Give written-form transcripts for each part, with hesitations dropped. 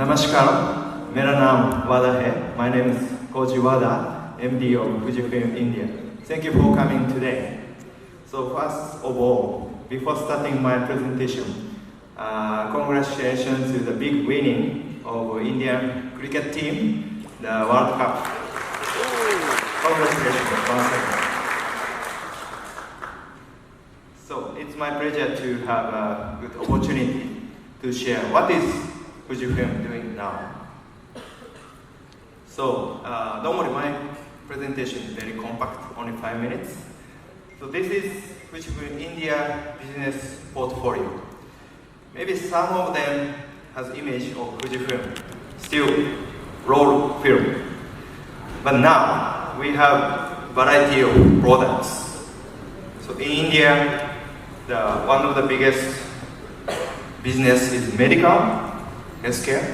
नमस्कार, मेरा नाम वादा है. My name is Koji Wada, MD of Fujifilm India. Thank you for coming today. So first of all, before starting my presentation, congratulations to the big winning of Indian cricket team, the World Cup. Congratulations once again. So it's my pleasure to have a good opportunity to share what is Fujifilm doing now. So don't worry, my presentation is very compact, only 5 minutes. So this is Fujifilm India business portfolio. Maybe some of them has image of Fujifilm, still roll film. But now we have variety of products. So in India, one of the biggest business is medical, healthcare,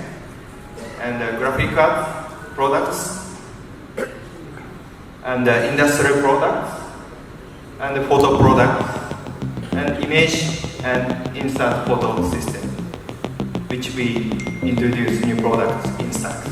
and graphic art products, and industrial products, and photo products, and image and instant photo system, which we introduce new products in stacks.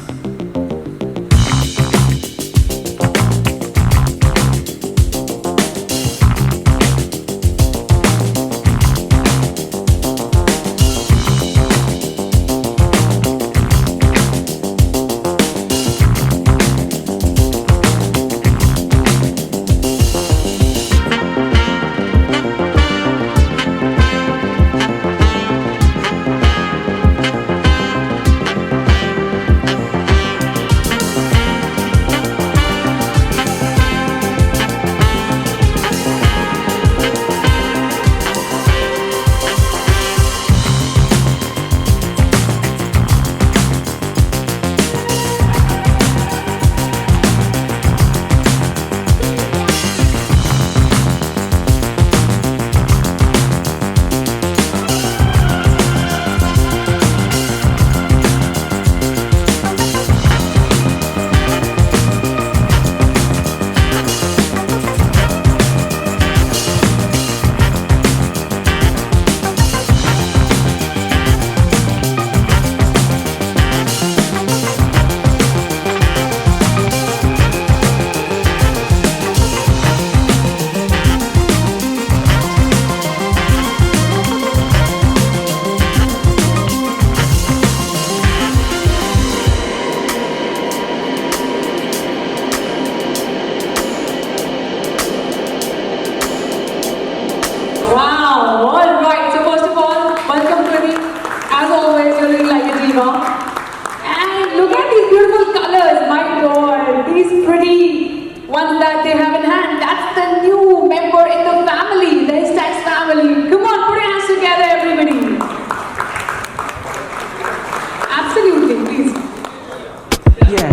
Wow, all right. So first of all, welcome Pradeep. As always, you're looking like a diva. And look at these beautiful colors. My God, these pretty ones that they have in hand. That's the new member in the family, the Hestax family. Come on, put your hands together, everybody. Absolutely, please. Yeah.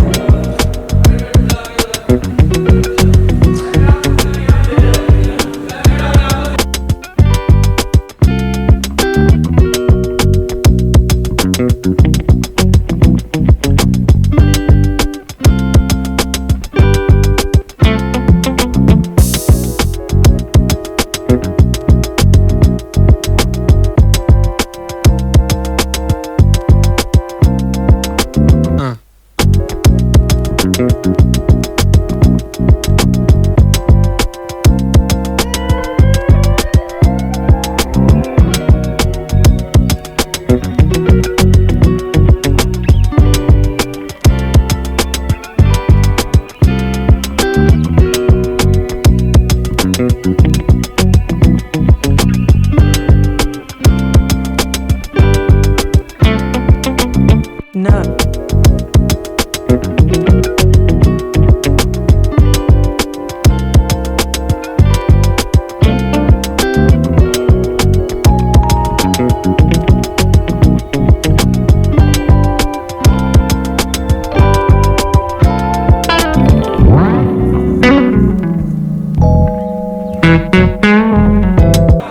No.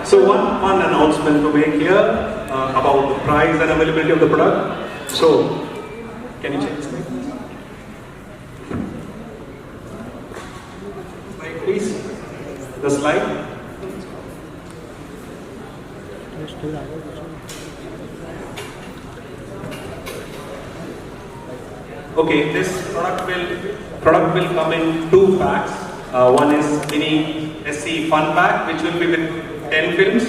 So one announcement to make here about the price and availability of the product. So can you check this slide, please? The slide. Okay, this product will come in 2 packs. One is mini SC Fun Pack, which will be with 10 films,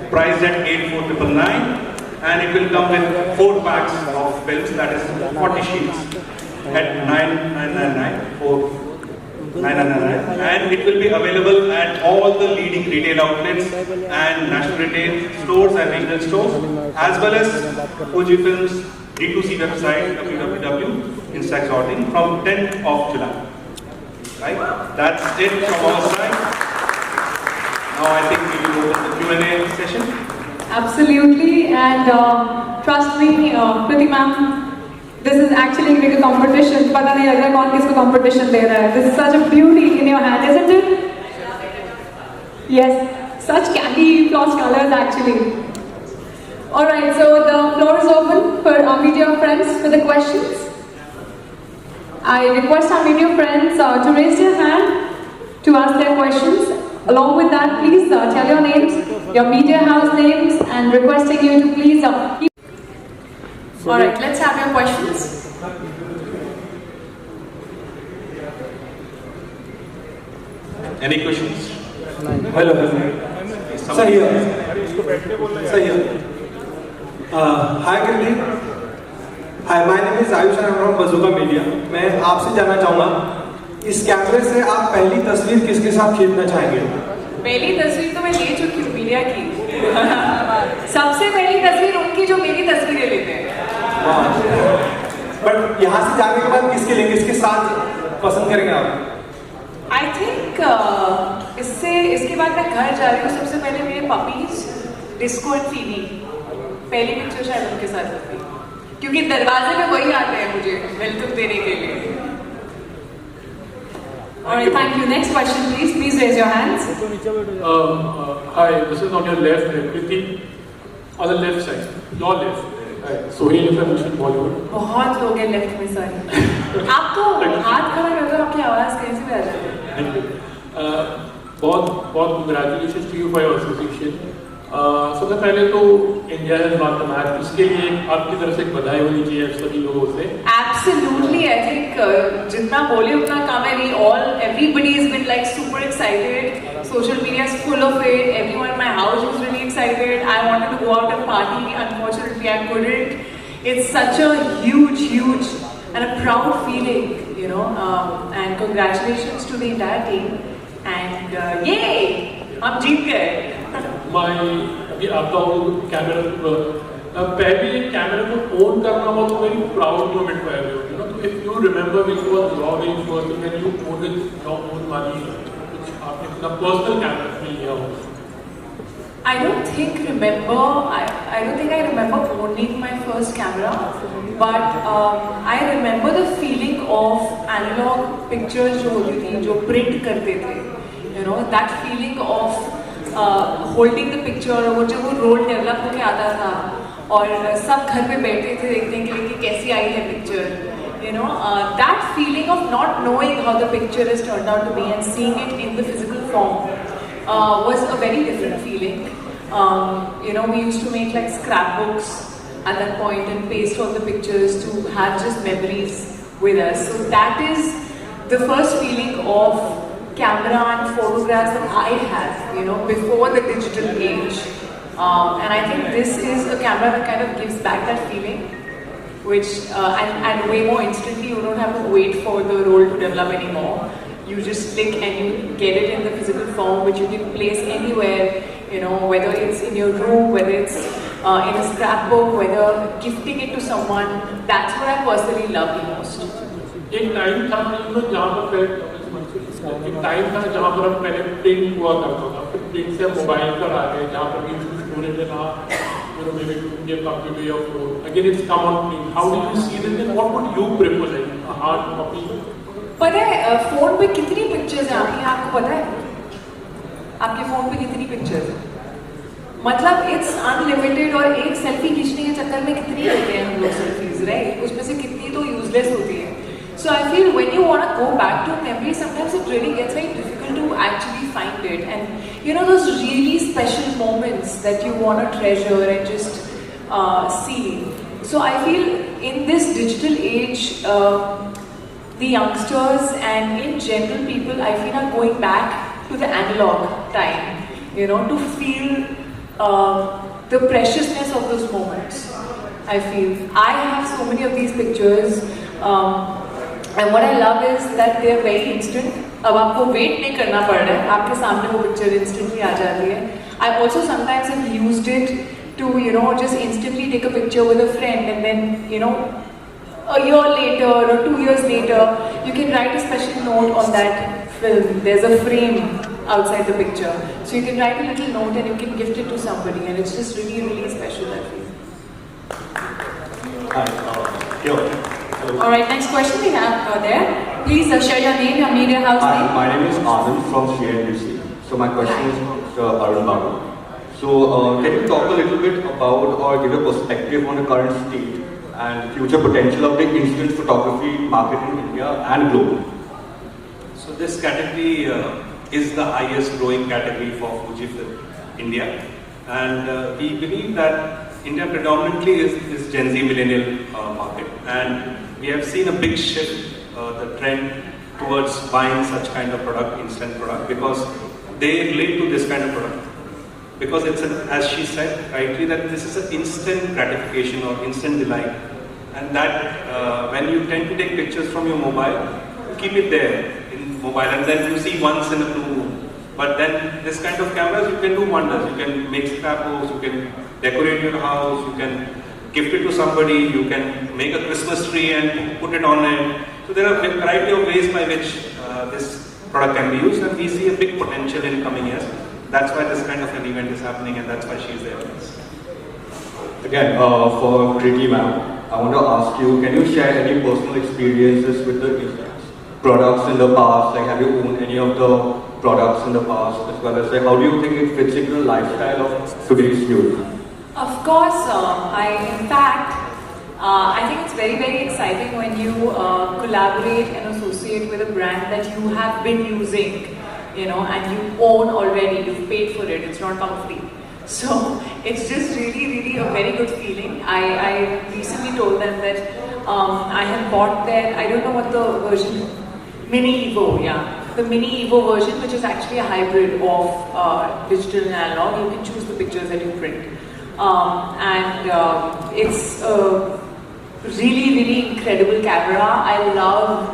priced at 8,499, and it will come with 4 packs of films, that is 40 sheets at 9,999 for 999, and it will be available at all the leading retail outlets and national retail stores and regional stores, as well as Fujifilm's D2C website www.instax sorting from 10th of July. Right? That's it from our side. Now I think we will open the Q&A session. Absolutely, and trust me, Kriti ma'am, this is actually like a competition. पता नहीं लग रहा कौन किसको competition दे रहा है. This is such a beauty in your hand, isn't it? Yes, such candy floss colors actually. Alright, so the floor is open for our media friends for the questions. I request our media friends to raise their hand to ask their questions. Along with that, please tell your names, your media house names, and requesting you to please keep. Alright, let's have your questions. Any questions? Hello. Sir here. Hi Kriti. Hi, my name is Ayush and I'm from Bazooka Media. मैं आपसे जानना चाहूँगा इस कैमरे से आप पहली तस्वीर किसके साथ खींचना चाहेंगे? पहली तस्वीर तो मैं ले चुकी हूँ मीडिया की. सबसे पहली तस्वीर उनकी जो मेरी तस्वीरें लेते हैं. बट यहाँ से जाने के बाद किसके लेंगे, किसके साथ पसंद करेंगे आप? I think इसके बाद मैं घर जा रही हूँ. सबसे पहले मेरे पपीज डिस्को एंड फीनी, पहली पिक्चर शायद उनके साथ होगी, क्योंकि दरवाजे में वही आते हैं मुझे वेलकम देने के लिए. Alright, thank you. Next question, please. Please raise your hands. Hi, this is on your left, Kriti. On the left side, your left. Hi, Sohail from Mission Bollywood. बहुत लोग हैं लेफ्ट में सारे. आप तो हाथ खड़ा कर दो, आपकी आवाज कहीं से भी आ जाती है. Thank you. बहुत congratulations to you for your association. सबसे पहले तो India has not the match, उसके लिए आपकी तरफ से एक बधाई होनी चाहिए सभी लोगों से. Absolutely, I think जितना बोले उतना कम है. We all, everybody has been like super excited. Social media is full of it. Everyone in my house was really excited. I wanted to go out and party. Unfortunately, I couldn't. It's such a huge and a proud feeling, you know. And congratulations to the entire team. And yay, हम जीत गए. अभी आपका वो camera पहले camera को own करना was a very proud moment for everyone. You know, so if you remember which was your very first thing when you owned it, your own money, which आपने अपना personal camera में लिया हो. I don't think I remember owning my first camera, but I remember the feeling of analog pictures जो होती थी, जो print करते थे. You know, that feeling of holding the picture, और वो जब वो रोल डेवलप होके आता था और सब घर पे बैठे थे देखने के लिए कि कैसी आई है picture. You know, that feeling of not knowing how the picture has turned out to be and seeing it in the physical form was a very different feeling. You know, we used to make like scrapbooks at that point and paste all the pictures to have just memories with us. So that is the first feeling of camera and photographs that I have, you know, before the digital age. And I think this is a camera that kind of gives back that feeling, which, and way more instantly. You don't have to wait for the roll to develop anymore. You just click and you get it in the physical form, which you can place anywhere, you know, whether it's in your room, whether it's in a scrapbook, whether gifting it to someone. That's what I personally love the most. एक time था जहाँ पर हम पहले print हुआ करता था, फिर प्रिंट से मोबाइल पर आ गए, जहाँ पर भी स्टोरेज है ना, you know, maybe to Indian copy of phone. Again, it's come on print. How do you see this? And what would you prefer, like a hard copy? पता है फोन पे कितनी पिक्चर्स हैं आपको पता है? आपके फोन पे कितनी पिक्चर्स हैं? मतलब इट्स अनलिमिटेड, और एक सेल्फी खींचने के चक्कर में कितनी लेते हैं हम लोग सेल्फीज, राइट? उसमें से कितनी तो यूजलेस होती है. So I feel when you want to go back to memory, sometimes it really gets very difficult to actually find it. And you know, those really special moments that you want to treasure and just see. So I feel in this digital age, the youngsters and in general people, I feel are going back to the analog time, you know, to feel the preciousness of those moments. I feel I have so many of these pictures, and what I love is that they are very instant. अब आपको wait नहीं करना पड़ रहा है, आपके सामने वो picture instantly आ जाती है. I also sometimes have used it to, you know, just instantly take a picture with a friend, and then, you know, a year later or 2 years later, you can write a special note on that film. There's a frame outside the picture, so you can write a little note and you can gift it to somebody, and it's just really, really special, I feel. Hi, here. All right, next question we have there. Please share your name, your media house Hi, name. my name is Anand from CNBC. So my question is to Arun Babu. So can you talk a little bit about or give a perspective on the current state and future potential of the instant photography market in India and globally? So this category is the highest growing category for Fujifilm India, and we believe that India predominantly is Gen Z millennial market, and we have seen a big shift, the trend towards buying such kind of product, instant product, because they relate to this kind of product. Because it's, as she said rightly, that this is an instant gratification or instant delight, and that when you tend to take pictures from your mobile, keep it there in mobile, and then you see once in a blue moon. But then this kind of cameras, you can do wonders. You can make scrapbooks, you can decorate your house, you can gift it to somebody, you can make a Christmas tree and put it on it. So there are a variety of ways by which this product can be used, and we see a big potential in coming years. That's why this kind of an event is happening, and that's why she is there with us. Again, for Kriti ma'am, I want to ask you, can you share any personal experiences with the products in the past? Like, have you owned any of the products in the past, as well as how do you think it fits into the lifestyle of today's youth? Of course, in fact, I think it's very, very exciting when you collaborate and associate with a brand that you have been using, you know, and you own already, you've paid for it, it's not come free. So it's just really, really a very good feeling. I recently told them that I have bought their, I don't know what the version, Mini Evo, yeah. The Mini Evo version, which is actually a hybrid of digital and analog. You can choose the pictures that you print. It's a really, really incredible camera. I love,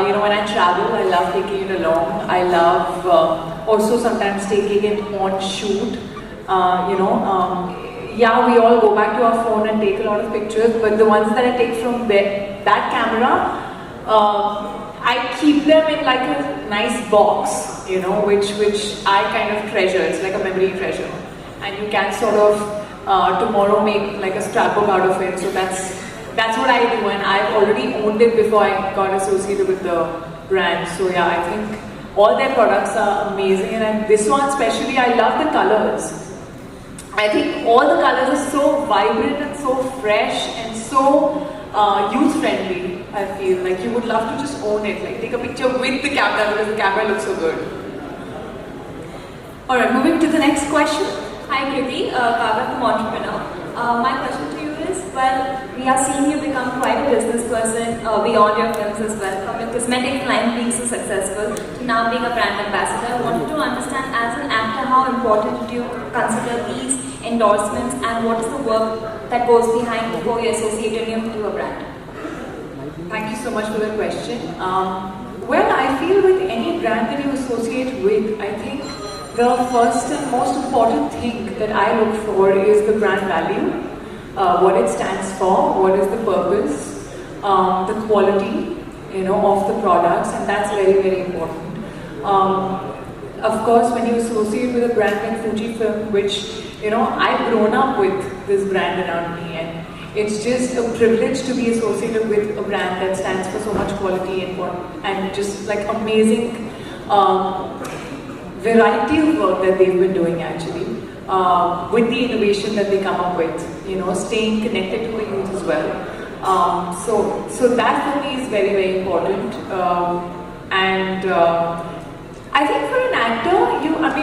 you know, when I travel, I love taking it along. I love also sometimes taking it on shoot. You know, yeah, we all go back to our phone and take a lot of pictures, but the ones that I take from that camera, I keep them in like a nice box, you know, which I kind of treasure. It's like a memory treasure, and you can sort of tomorrow make like a scrapbook out of it. So that's what I do, and I've already owned it before I got associated with the brand. So yeah, I think all their products are amazing, and this one especially, I love the colors. I think all the colors are so vibrant and so fresh and so youth-friendly. I feel like you would love to just own it, like take a picture with the camera because the camera looks so good. Alright, moving to the next question. Hi Kriti, Kavya from Entrepreneur. My question to you is, well, we are seeing you become quite a business person beyond your films as well. From your cosmetic line being so successful to now being a brand ambassador, I wanted to understand as an actor, how important do you consider these endorsements and what is the work that goes behind before you associate you to a brand? Thank you so much for the question. Well, I feel with any brand that you associate with, I think the first and most important thing that I look for is the brand value, what it stands for, what is the purpose, the quality, you know, of the products, and that's very, very important. Of course, when you associate with a brand like Fujifilm, which, you know, I've grown up with this brand around me, and it's just a privilege to be associated with a brand that stands for so much quality and just like amazing variety of work that they've been doing actually, with the innovation that they come up with, you know, staying connected to the youth as well. So that for me is very, very important. I think for an actor,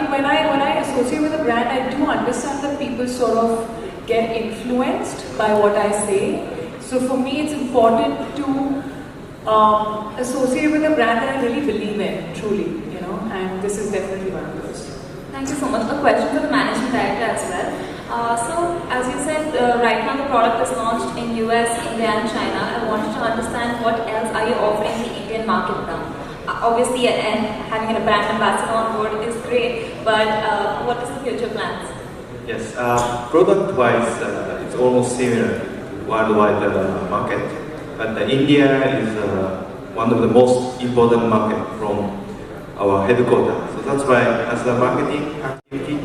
when I associate with a brand, I do understand that people sort of get influenced by what I say. So for me, it's important to associate with a brand that I really believe in, truly, you know, and this is definitely one of those. Thank you so much. A question for the managing director as well. So, as you said, right now the product is launched in US, India and China. I wanted to understand what else are you offering the Indian market now? Obviously, and having a brand ambassador on board is great, but what is the future plans? Yes, product-wise, it's almost similar worldwide market, but India is one of the most important market from our headquarters. So that's why, as a marketing activity,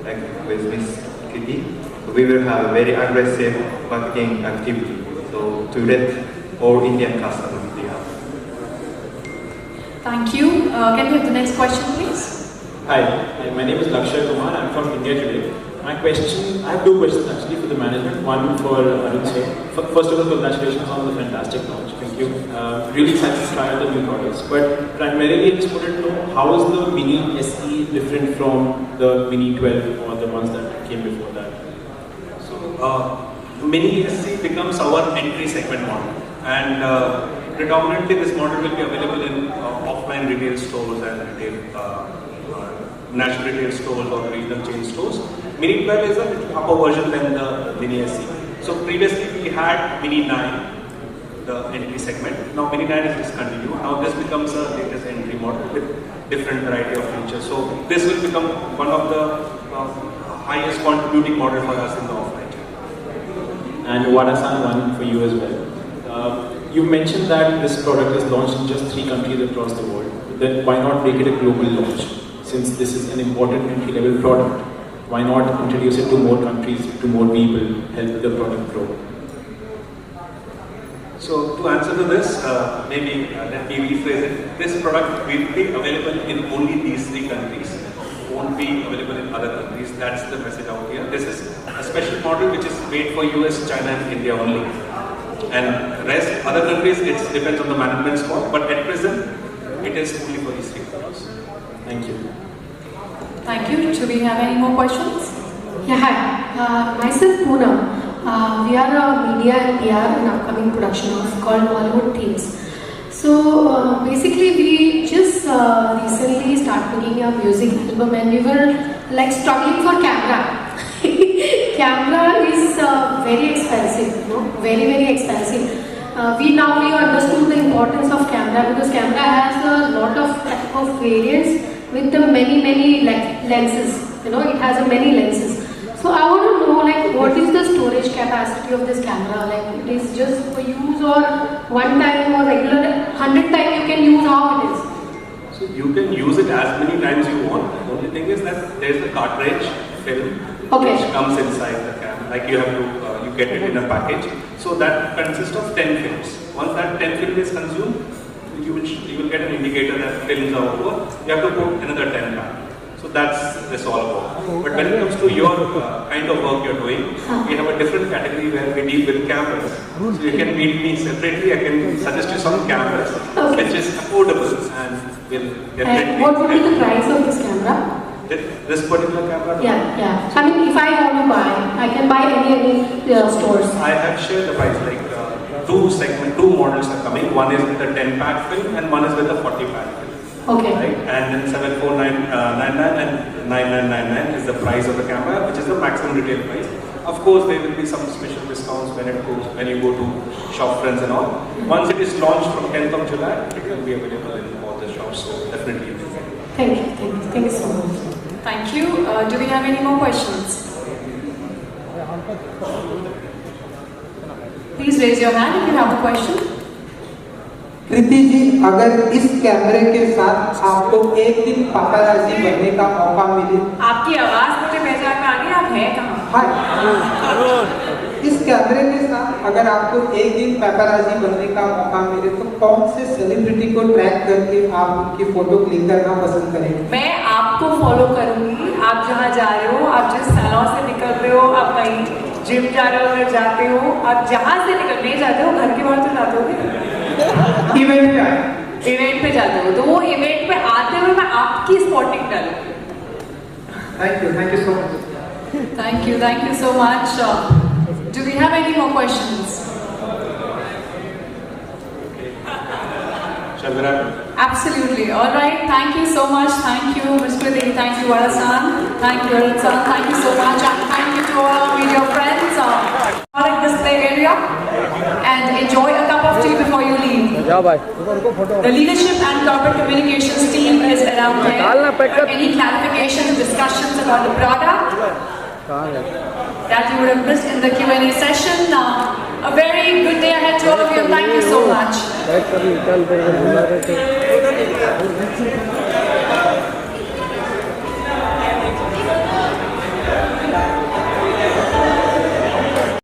like with Miss Kitty, we will have a very aggressive marketing activity. So to let all Indian customers be happy. Thank you. Can we have the next question, please? Hi, my name is Lakshay Kumar. I'm from India Today. My question, I have two questions actually for the management. One for Arun sir. First of all, congratulations on the fantastic launch. Thank you. Really excited to try out the new products. But primarily, I just wanted to know how is the Mini SE different from the Mini 12 or the ones that came before that? So, Mini SC becomes our entry segment model, and predominantly this model will be available in offline retail stores and national retail stores or regional chain stores. Mini 12 is a little upper version than the Mini SC. So previously we had Mini 9, the entry segment. Now Mini 9 is discontinued. Now this becomes a latest entry model with different variety of features. So this will become one of the highest contributing model for us in the offline channel. And Wadasan, one for you as well. You mentioned that this product is launched in just 3 countries across the world. Then why not make it a global launch? Since this is an important entry-level product, why not introduce it to more countries, to more people, help the product grow? So to answer to this, maybe let me rephrase it. This product will be available in only these 3 countries. Won't be available in other countries. That's the message out here. This is a special model which is made for US, China and India only. And rest, other countries, it depends on the management's call. But at present, it is only for these 3 countries. Thank you. Thank you. Do we have any more questions? Yeah, hi. Myself, Poonam. We are a media and PR and upcoming production house called Bollywood Teams. So basically, we just recently started making a music album, and we were like struggling for camera. Camera is very expensive, you know, very, very expensive. We understood the importance of camera because camera has a lot of type of variants with the many lenses. You know, it has a many lenses. So I want to know, like, what is the storage capacity of this camera? Like, it is just for use or one time or regular 100 times you can use, how it is? So you can use it as many times you want. The only thing is that there is a cartridge film which comes inside the camera. Like you have to, you get it in a package. So that consists of 10 films. Once that 10 film is consumed, you will get an indicator that films are over. You have to put another 10 back. So that's all about. But when it comes to your kind of work you're doing, we have a different category where we deal with cameras. So you can meet me separately. I can suggest you some cameras which is affordable and will definitely. And what would be the price of this camera? This particular camera? Yeah. I mean, if I want to buy, I can buy any stores. I have shared the price. Like two models are coming. One is with the 10-pack film and one is with the 40-pack film. Okay. Right? And then 74999 and 9999 is the price of the camera, which is the maximum retail price. Of course, there will be some special discounts when you go to shop friends and all. Once it is launched from 10th of July, it will be available in all the shops. So definitely you can get it. Thank you so much. Thank you. Do we have any more questions? Please raise your hand if you have a question. कृति जी, अगर इस कैमरे के साथ आपको एक दिन पापाराजी बनने का मौका मिले, आपकी आवाज मुझे पहचान में आ गई, आप हैं कहाँ? इस कैमरे के साथ अगर आपको एक दिन पापाराजी बनने का मौका मिले तो कौन से सेलिब्रिटी को ट्रैक करके आप उनकी फोटो क्लिक करना पसंद करेंगे? मैं आपको फॉलो करूंगी। आप जहाँ जा रहे हो, आप जिस सैलून से निकल रहे हो, आप कहीं जिम जा रहे हो, अगर जाते हो, आप जहाँ से निकलने जाते हो, घर के बाहर तो जाते होगे, इवेंट पे जाते हो, तो वो इवेंट पे आते हुए मैं आपकी स्पॉटिंग डालूंगी। Thank you so much. Thank you so much. Do we have any more questions? Shall we wrap? Absolutely. All right. Thank you so much. Thank you, Ms. Kriti. Thank you, Varasan. Thank you, Aritsan. Thank you so much. And thank you to all our media friends. Product display area. And enjoy a cup of tea before you leave. The leadership and corporate communications team is around here. For any clarifications, discussions about the product that you would have missed in the Q&A session. A very good day ahead to all of you. Thank you so much.